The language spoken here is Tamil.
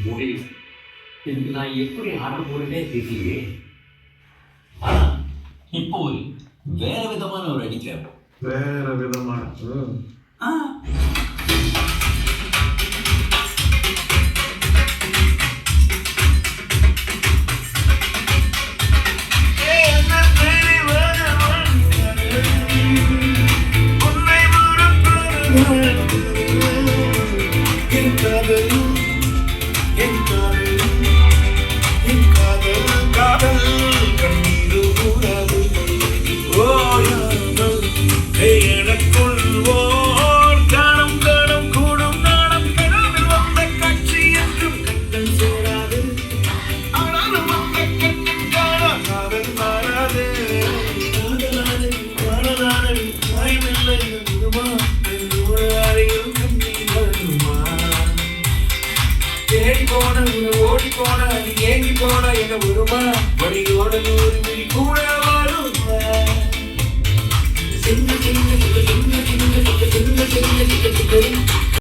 முடியும். இதுக்கு நான் எப்படி ஆட போறேனே தெரியலையே. ஆனா இப்போ வேற விதமான ஒரு அடிக்கிறேன். வேற விதமான ஆ தேடி போன ஓடி போன ஏங்கி போன என்ன வருமா வழியோட நூறு